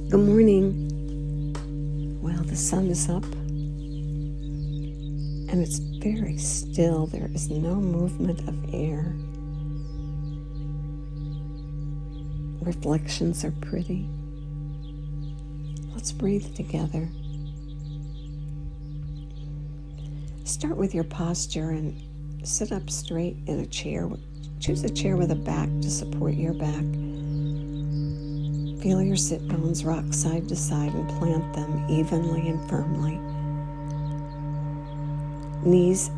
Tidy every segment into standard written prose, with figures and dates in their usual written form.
Good morning. Well, the sun is up and it's very still. There is no movement of air. Reflections are pretty. Let's breathe together. Start with your posture and sit up straight in a chair. Choose a chair with a back to support your back. Feel your sit bones rock side to side and plant them evenly and firmly. Knees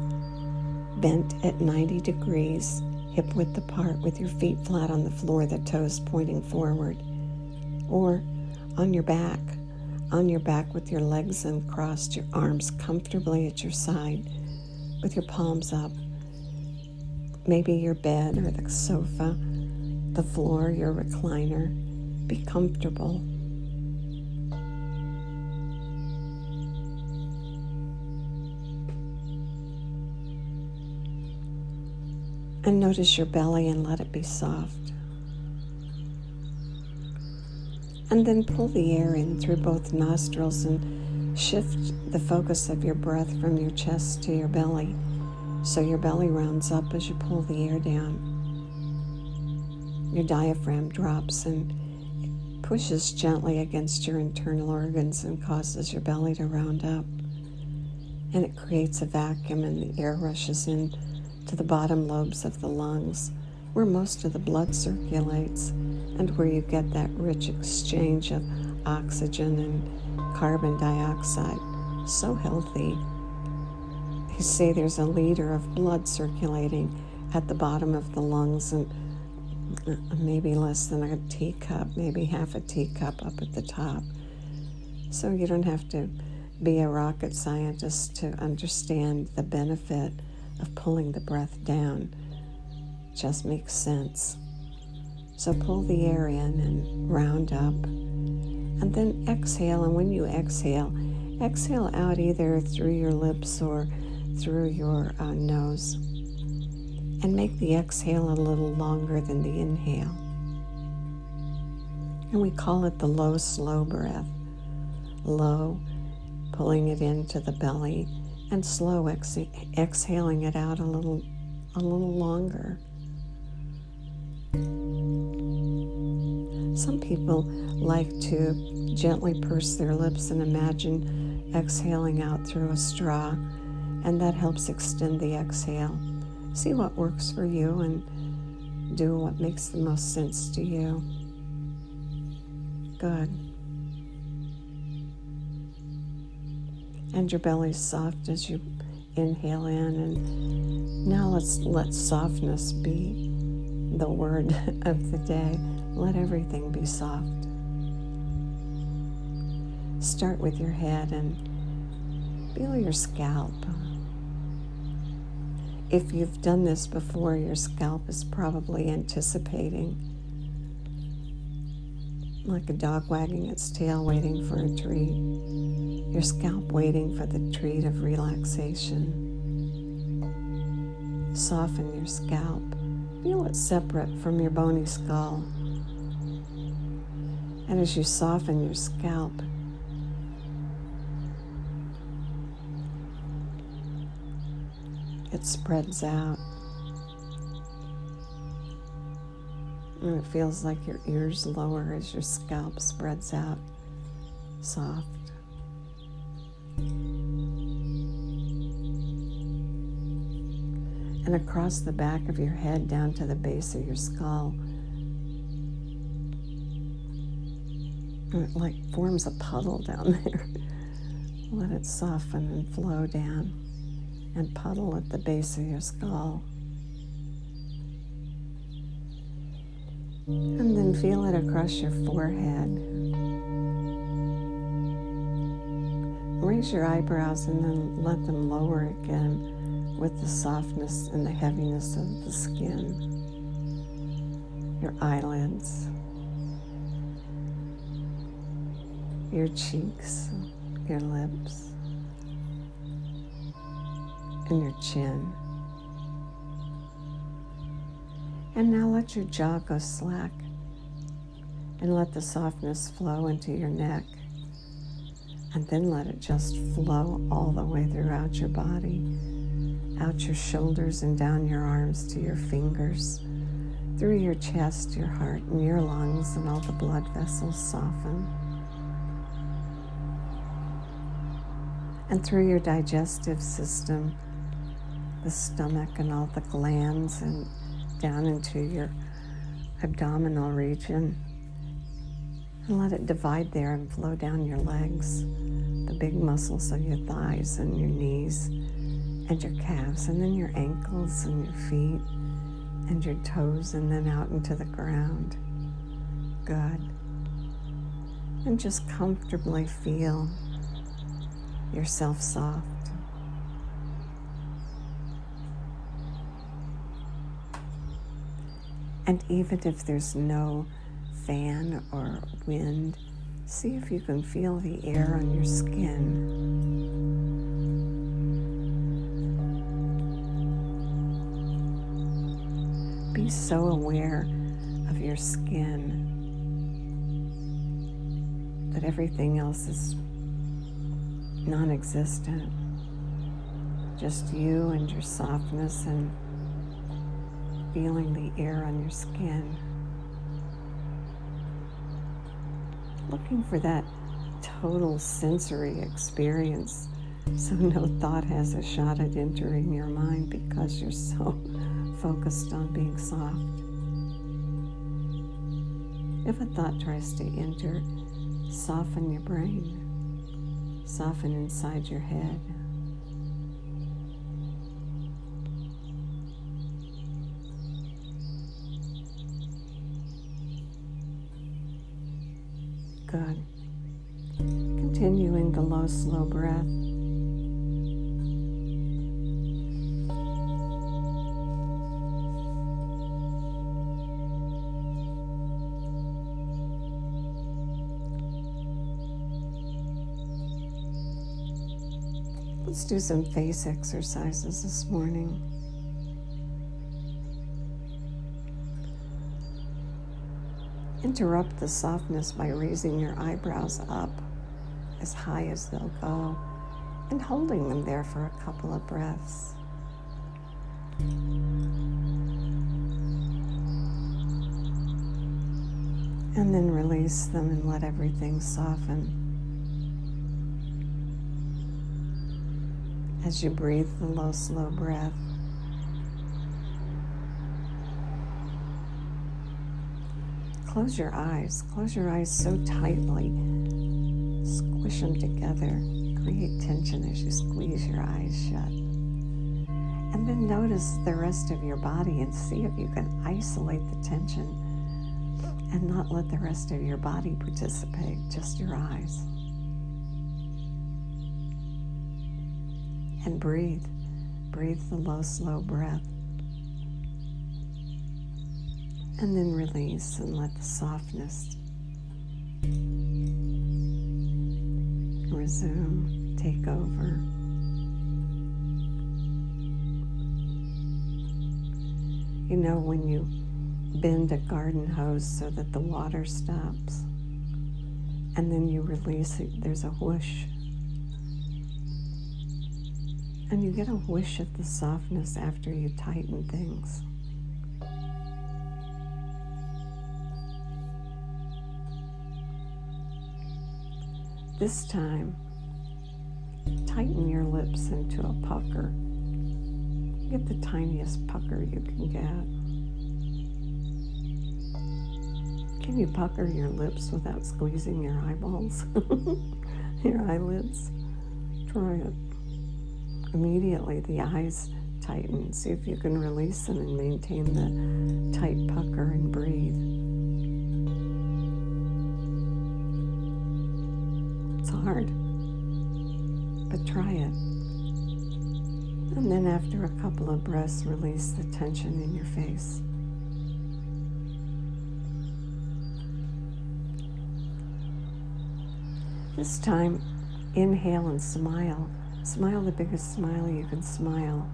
bent at 90 degrees, hip width apart with your feet flat on the floor, the toes pointing forward. Or on your back with your legs uncrossed, your arms comfortably at your side with your palms up. Maybe your bed or the sofa, the floor, your recliner. Be comfortable. And notice your belly and let it be soft. And then pull the air in through both nostrils and shift the focus of your breath from your chest to your belly, so your belly rounds up as you pull the air down. Your diaphragm drops and pushes gently against your internal organs and causes your belly to round up. And it creates a vacuum and the air rushes in to the bottom lobes of the lungs, where most of the blood circulates and where you get that rich exchange of oxygen and carbon dioxide. So healthy. They say there's a liter of blood circulating at the bottom of the lungs and maybe less than a teacup, maybe half a teacup up at the top. So you don't have to be a rocket scientist to understand the benefit of pulling the breath down. It just makes sense. So pull the air in and round up, and then exhale. And when you exhale out either through your lips or through your nose. And make the exhale a little longer than the inhale. And we call it the low, slow breath. Low, pulling it into the belly, and slow, exhaling it out a little longer. Some people like to gently purse their lips and imagine exhaling out through a straw, and that helps extend the exhale. See what works for you and do what makes the most sense to you. Good. And your belly's soft as you inhale in, and now let's let softness be the word of the day. Let everything be soft. Start with your head and feel your scalp. If you've done this before, your scalp is probably anticipating, like a dog wagging its tail waiting for a treat. Your scalp waiting for the treat of relaxation. Soften your scalp. Feel it separate from your bony skull. And as you soften your scalp, it spreads out. And it feels like your ears lower as your scalp spreads out, soft. And across the back of your head down to the base of your skull, it like forms a puddle down there. Let it soften and flow down and puddle at the base of your skull. And then feel it across your forehead. Raise your eyebrows and then let them lower again with the softness and the heaviness of the skin. Your eyelids, your cheeks, your lips, and your chin. And now let your jaw go slack And let the softness flow into your neck. And then let it just flow all the way throughout your body, out your shoulders and down your arms to your fingers, through your chest, your heart, and your lungs, and all the blood vessels soften. And through your digestive system, the stomach and all the glands, and down into your abdominal region. And let it divide there and flow down your legs, the big muscles of your thighs and your knees and your calves, and then your ankles and your feet and your toes, and then out into the ground. Good. And just comfortably feel yourself soft. And even if there's no fan or wind, see if you can feel the air on your skin. Be so aware of your skin that everything else is non-existent. Just you and your softness and feeling the air on your skin. Looking for that total sensory experience so no thought has a shot at entering your mind because you're so focused on being soft. If a thought tries to enter, soften your brain, soften inside your head. Good. Continuing the low, slow breath. Let's do some face exercises this morning. Interrupt the softness by raising your eyebrows up as high as they'll go and holding them there for a couple of breaths. And then release them and let everything soften. As you breathe the low, slow breath, close your eyes so tightly, squish them together, create tension as you squeeze your eyes shut. And then notice the rest of your body and see if you can isolate the tension and not let the rest of your body participate, just your eyes. And breathe the low, slow breath. And then release and let the softness resume, take over. You know, when you bend a garden hose so that the water stops and then you release it, there's a whoosh. And you get a whoosh of the softness after you tighten things. This time, tighten your lips into a pucker. Get the tiniest pucker you can get. Can you pucker your lips without squeezing your eyeballs? Your eyelids? Try it. Immediately the eyes tighten. See if you can release them and maintain the tight pucker and breathe. It's hard, but try it. And then after a couple of breaths, release the tension in your face. This time, inhale and smile. Smile the biggest smile you can smile.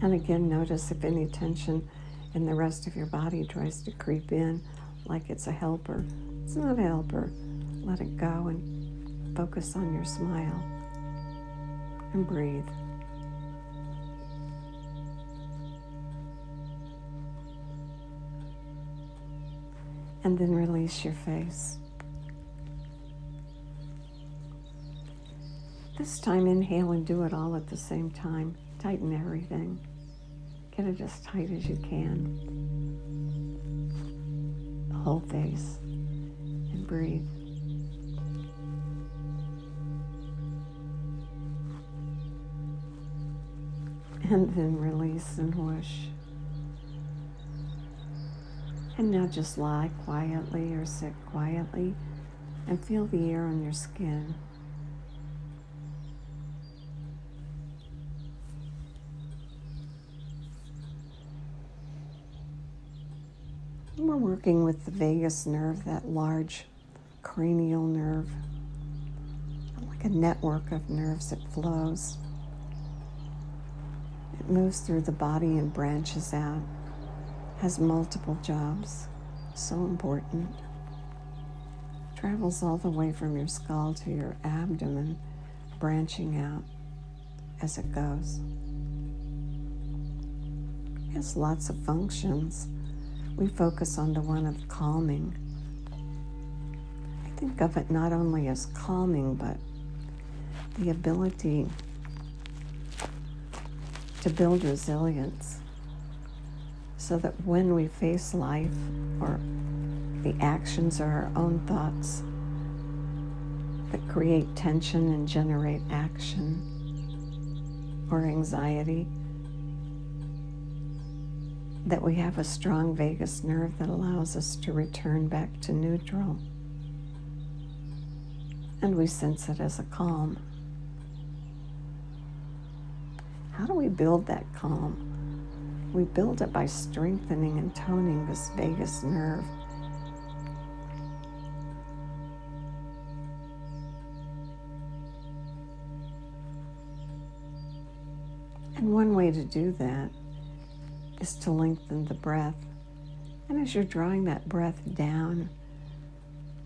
And again, notice if any tension and the rest of your body tries to creep in like it's a helper. It's not a helper. Let it go and focus on your smile and breathe. And then release your face. This time inhale and do it all at the same time. Tighten everything. Get it as tight as you can. The whole face. And breathe. And then release and whoosh. And now just lie quietly or sit quietly and feel the air on your skin. We're working with the vagus nerve, that large cranial nerve, like a network of nerves that flows. It moves through the body and branches out, has multiple jobs, so important. Travels all the way from your skull to your abdomen, branching out as it goes. It has lots of functions. We focus on the one of calming. I think of it not only as calming, but the ability to build resilience so that when we face life or the actions or our own thoughts that create tension and generate action or anxiety, that we have a strong vagus nerve that allows us to return back to neutral. And we sense it as a calm. How do we build that calm? We build it by strengthening and toning this vagus nerve. And one way to do that is to lengthen the breath. And as you're drawing that breath down,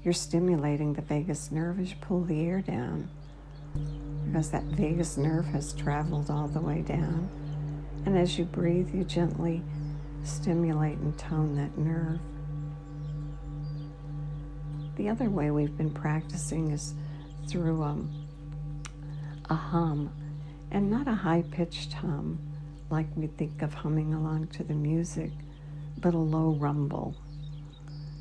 you're stimulating the vagus nerve as you pull the air down, because that vagus nerve has traveled all the way down. And as you breathe, you gently stimulate and tone that nerve. The other way we've been practicing is through a hum, and not a high-pitched hum like we think of humming along to the music, but a low rumble.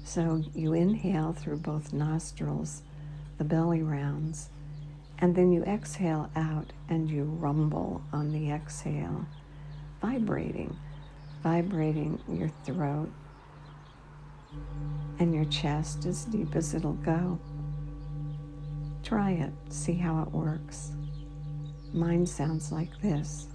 So you inhale through both nostrils, the belly rounds, and then you exhale out and you rumble on the exhale, vibrating your throat and your chest as deep as it'll go. Try it, see how it works. Mine sounds like this.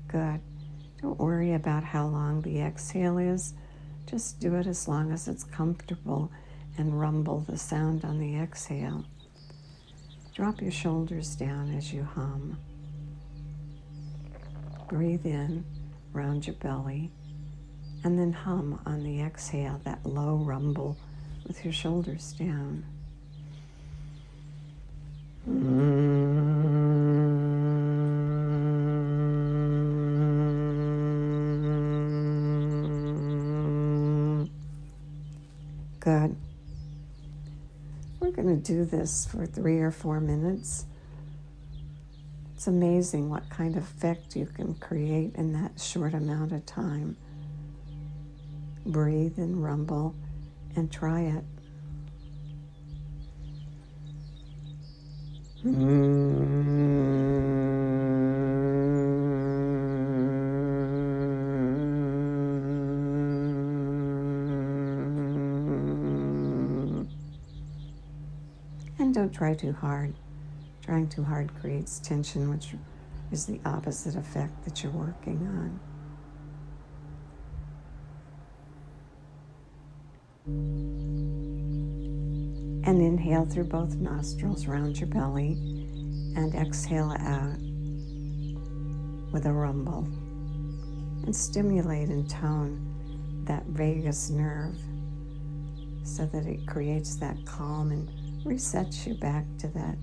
Good. Don't worry about how long the exhale is. Just do it as long as it's comfortable and rumble the sound on the exhale. Drop your shoulders down as you hum. Breathe in, round your belly, and then hum on the exhale, that low rumble with your shoulders down. Good. We're going to do this for 3 or 4 minutes. It's amazing what kind of effect you can create in that short amount of time. Breathe and rumble and try it. And don't try too hard. Trying too hard creates tension, which is the opposite effect that you're working on. And inhale through both nostrils, round your belly, and exhale out with a rumble. And stimulate and tone that vagus nerve so that it creates that calm and resets you back to that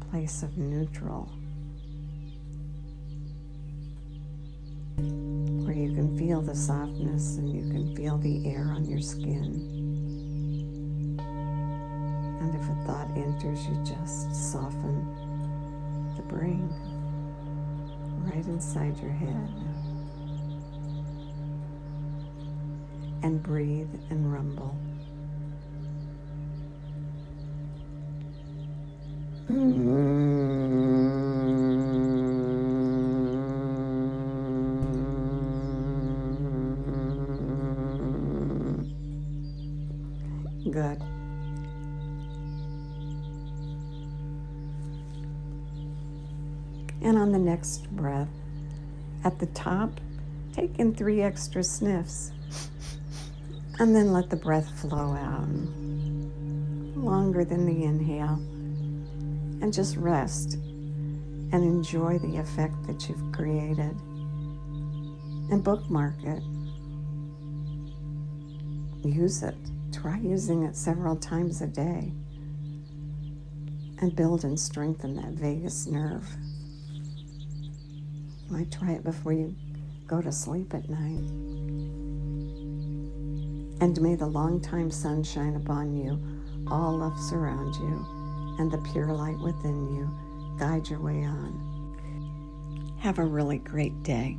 place of neutral, where you can feel the softness and you can feel the air on your skin. And if a thought enters, you just soften the brain right inside your head. And breathe and rumble. Good. And on the next breath, at the top, take in 3 extra sniffs. And then let the breath flow out longer than the inhale. And just rest and enjoy the effect that you've created. And bookmark it. Use it. Try using it several times a day. And build and strengthen that vagus nerve. You might try it before you go to sleep at night. And may the long-time sun shine upon you, all love surround you, and the pure light within you guide your way on. Have a really great day.